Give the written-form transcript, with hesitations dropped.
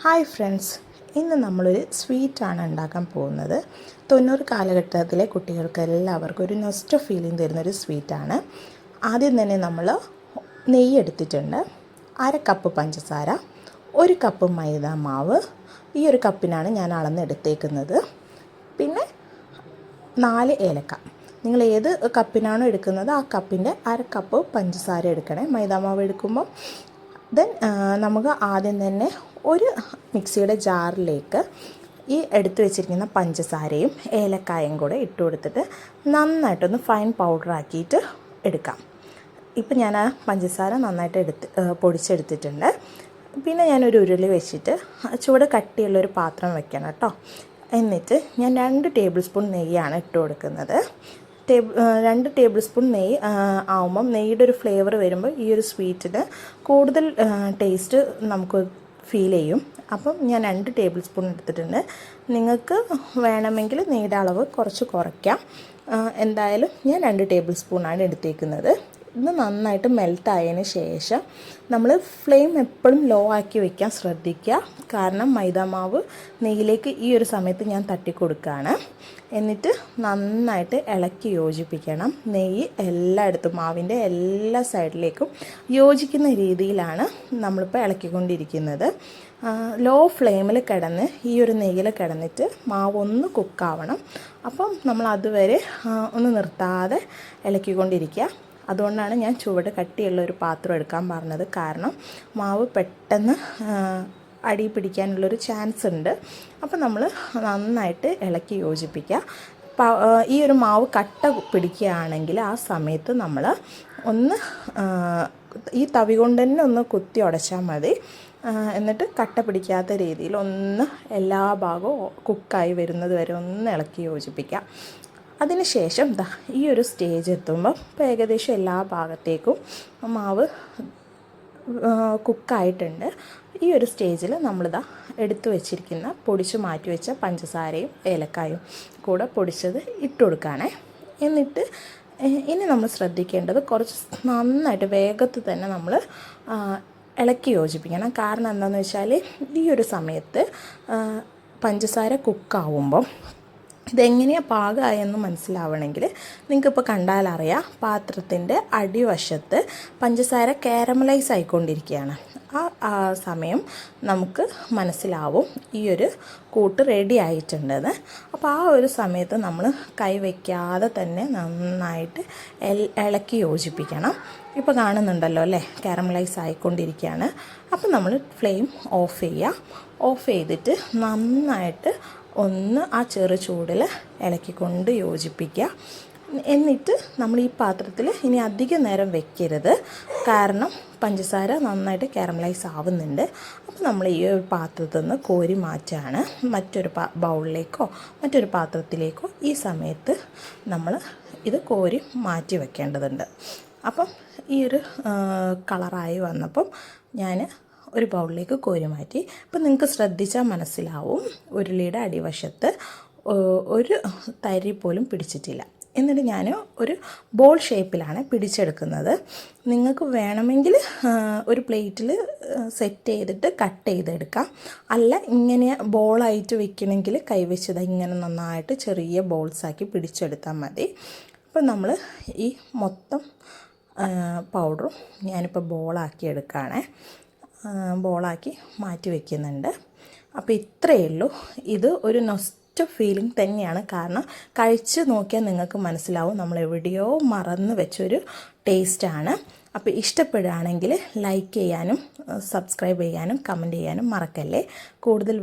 Hi friends, ഇന്ന് നമ്മളൊരു സ്വീറ്റാണ് ഉണ്ടാക്കാൻ പോകുന്നത്. 90 കാലഘട്ടത്തിലെ കുട്ടികൾക്ക് എല്ലാവർക്കും ഒരു നൊസ്റ്റോ ഫീലിംഗ് തരുന്നൊരു സ്വീറ്റാണ്. ആദ്യം തന്നെ നമ്മൾ നെയ്യ് എടുത്തിട്ടുണ്ട്, 1/2 കപ്പ് പഞ്ചസാര, 1 കപ്പ് മൈദ മാവ്, ഈ ഒരു കപ്പിനാണ് ഞാൻ അളന്നെടുത്തേക്കുന്നത്. പിന്നെ 4 ഏലക്ക. നിങ്ങൾ ഏത് കപ്പിനാണോ എടുക്കുന്നത് ആ കപ്പിൻ്റെ 1/2 കപ്പ് പഞ്ചസാര എടുക്കണേ മൈദാമാവ് എടുക്കുമ്പോൾ. ദെൻ നമുക്ക് ആദ്യം തന്നെ ഒരു മിക്സിയുടെ ജാറിലേക്ക് ഈ എടുത്തു വെച്ചിരിക്കുന്ന പഞ്ചസാരയും ഏലക്കായും കൂടെ ഇട്ട് കൊടുത്തിട്ട് നന്നായിട്ടൊന്ന് ഫൈൻ പൗഡറാക്കിയിട്ട് എടുക്കാം. ഇപ്പം ഞാൻ ആ പഞ്ചസാര നന്നായിട്ട് പൊടിച്ചെടുത്തിട്ടുണ്ട്. പിന്നെ ഞാനൊരു ഉരുളി വെച്ചിട്ട് ചൂട് കട്ടിയുള്ളൊരു പാത്രം വെക്കണം കേട്ടോ. എന്നിട്ട് ഞാൻ 2 ടേബിൾ സ്പൂൺ നെയ്യാണ് ഇട്ട് കൊടുക്കുന്നത്. 2 ടേബിൾ സ്പൂൺ നെയ്യ് ആവുമ്പം നെയ്യുടെ ഒരു ഫ്ലേവർ വരുമ്പോൾ ഈ ഒരു സ്വീറ്റിന് കൂടുതൽ ടേസ്റ്റ് നമുക്ക് ഫീൽ ചെയ്യും. അപ്പം ഞാൻ 2 ടേബിൾ സ്പൂൺ എടുത്തിട്ടുണ്ട്. നിങ്ങൾക്ക് വേണമെങ്കിൽ നെയ്യുടെ അളവ് കുറച്ച് കുറയ്ക്കാം. എന്തായാലും ഞാൻ 2 ടേബിൾ സ്പൂണാണ് എടുത്തേക്കുന്നത്. ഇത് നന്നായിട്ട് മെൽട്ടായതിന് ശേഷം നമ്മൾ ഫ്ലെയിം എപ്പോഴും ലോ ആക്കി വയ്ക്കാൻ ശ്രദ്ധിക്കുക. കാരണം മൈദാമാവ് നെയ്യിലേക്ക് ഈ ഒരു സമയത്ത് ഞാൻ തട്ടിക്കൊടുക്കുകയാണ്. എന്നിട്ട് നന്നായിട്ട് ഇളക്കി യോജിപ്പിക്കണം. നെയ്യ് എല്ലായിടത്തും മാവിൻ്റെ എല്ലാ സൈഡിലേക്കും യോജിക്കുന്ന രീതിയിലാണ് നമ്മളിപ്പോൾ ഇളക്കിക്കൊണ്ടിരിക്കുന്നത്. ലോ ഫ്ലെയിമിൽ കിടന്ന് ഈ ഒരു നെയ്യിൽ കിടന്നിട്ട് മാവ് ഒന്ന് കുക്കാവണം. അപ്പം നമ്മൾ അതുവരെ ഒന്ന് നിർത്താതെ ഇളക്കിക്കൊണ്ടിരിക്കുക. അതുകൊണ്ടാണ് ഞാൻ ചുവട് കട്ടിയുള്ള ഒരു പാത്രം എടുക്കാൻ പറഞ്ഞത്. കാരണം മാവ് പെട്ടെന്ന് അടി പിടിക്കാനുള്ളൊരു ചാൻസ് ഉണ്ട്. അപ്പോൾ നമ്മൾ നന്നായിട്ട് ഇളക്കി യോജിപ്പിക്കുക. ഈ ഒരു മാവ് കട്ട പിടിക്കുകയാണെങ്കിൽ ആ സമയത്ത് നമ്മൾ ഒന്ന് ഈ തവി കൊണ്ട് തന്നെ ഒന്ന് കുത്തി ഉടച്ചാൽ മതി. എന്നിട്ട് കട്ട പിടിക്കാത്ത രീതിയിൽ ഒന്ന് എല്ലാ ഭാഗവും കുക്കായി വരുന്നത് വരെ ഒന്ന് ഇളക്കി യോജിപ്പിക്കുക. അതിനുശേഷം ഈ ഒരു സ്റ്റേജ് എത്തുമ്പോൾ ഇപ്പോൾ ഏകദേശം എല്ലാ ഭാഗത്തേക്കും മാവ് കുക്കായിട്ടുണ്ട്. ഈ ഒരു സ്റ്റേജിൽ നമ്മളിതാ എടുത്തു വെച്ചിരിക്കുന്ന പൊടിച്ച് മാറ്റി വെച്ച പഞ്ചസാരയും ഏലക്കായും കൂടെ പൊടിച്ചത് ഇട്ട് കൊടുക്കുകയാണേ. എന്നിട്ട് ഇനി നമ്മൾ ശ്രദ്ധിക്കേണ്ടത് കുറച്ച് നന്നായിട്ട് വേഗത്തിൽ തന്നെ നമ്മൾ ഇളക്കി യോജിപ്പിക്കണം. കാരണം എന്താണെന്ന് വെച്ചാൽ ഈ ഒരു സമയത്ത് പഞ്ചസാര കുക്കാവുമ്പം ഇതെങ്ങനെയാണ് പാകമായെന്ന് മനസ്സിലാവണമെങ്കിൽ നിങ്ങൾക്കിപ്പോൾ കണ്ടാലറിയാം, പാത്രത്തിൻ്റെ അടിവശത്ത് പഞ്ചസാര കാരമലൈസ് ആയിക്കൊണ്ടിരിക്കുകയാണ്. ആ സമയം നമുക്ക് മനസ്സിലാവും ഈ ഒരു കൂട്ട് റെഡി ആയിട്ടുണ്ടെന്ന്. അപ്പോൾ ആ ഒരു സമയത്ത് നമ്മൾ കൈ വയ്ക്കാതെ തന്നെ നന്നായിട്ട് ഇളക്കി യോജിപ്പിക്കണം. ഇപ്പോൾ കാണുന്നുണ്ടല്ലോ അല്ലേ, കാരമലൈസ് ആയിക്കൊണ്ടിരിക്കുകയാണ്. അപ്പോൾ നമ്മൾ ഫ്ലെയിം ഓഫ് ചെയ്യുക. ഓഫ് ചെയ്തിട്ട് നന്നായിട്ട് ഒന്ന് ആ ചെറു ചൂടിൽ ഇളക്കിക്കൊണ്ട് യോജിപ്പിക്കുക. എന്നിട്ട് നമ്മൾ ഈ പാത്രത്തിൽ ഇനി അധികം നേരം വെക്കരുത്. കാരണം പഞ്ചസാര നന്നായിട്ട് കാരമലൈസ് ആവുന്നുണ്ട്. അപ്പോൾ നമ്മൾ ഈ ഒരു പാത്രത്തിൽ നിന്ന് കോരി മാറ്റാണ് മറ്റൊരു ബൗളിലേക്കോ മറ്റൊരു പാത്രത്തിലേക്കോ ഈ സമയത്ത് നമ്മൾ ഇത് കോരി മാറ്റി വെക്കേണ്ടതുണ്ട്. അപ്പം ഈ ഒരു കളറായി വന്നപ്പം ഞാൻ ഒരു ബൗളിലേക്ക് കോരി മാറ്റി. അപ്പം നിങ്ങൾക്ക് ശ്രദ്ധിച്ചാൽ മനസ്സിലാവും ഉരുളിയുടെ അടിവശത്ത് ഒരു തരി പോലും പിടിച്ചിട്ടില്ല. എന്നിട്ട് ഞാൻ ഒരു ബോൾ ഷേപ്പിലാണ് പിടിച്ചെടുക്കുന്നത്. നിങ്ങൾക്ക് വേണമെങ്കിൽ ഒരു പ്ലേറ്റിൽ സെറ്റ് ചെയ്തിട്ട് കട്ട് ചെയ്തെടുക്കാം. അല്ല ഇങ്ങനെ ബോളായിട്ട് വെക്കണമെങ്കിൽ കൈവച്ചത് ഇങ്ങനെ നന്നായിട്ട് ചെറിയ ബോൾസാക്കി പിടിച്ചെടുത്താൽ മതി. അപ്പം നമ്മൾ ഈ മൊത്തം പൗഡറും ഞാനിപ്പോൾ ബോളാക്കി എടുക്കുകയാണേ. ബോളാക്കി മാറ്റി വയ്ക്കുന്നുണ്ട്. അപ്പോൾ ഇത്രയേ ഉള്ളൂ. ഇത് ഒരു നൊസ്റ്റോ ഫീലിംഗ് തന്നെയാണ്. കാരണം കഴിച്ച് നോക്കിയാൽ നിങ്ങൾക്ക് മനസ്സിലാവും നമ്മൾ എവിടെയോ മറന്ന് വെച്ചൊരു ടേസ്റ്റാണ്. അപ്പോൾ ഇഷ്ടപ്പെടുകയാണെങ്കിൽ ലൈക്ക് ചെയ്യാനും സബ്സ്ക്രൈബ് ചെയ്യാനും കമൻറ്റ് ചെയ്യാനും മറക്കല്ലേ. കൂടുതൽ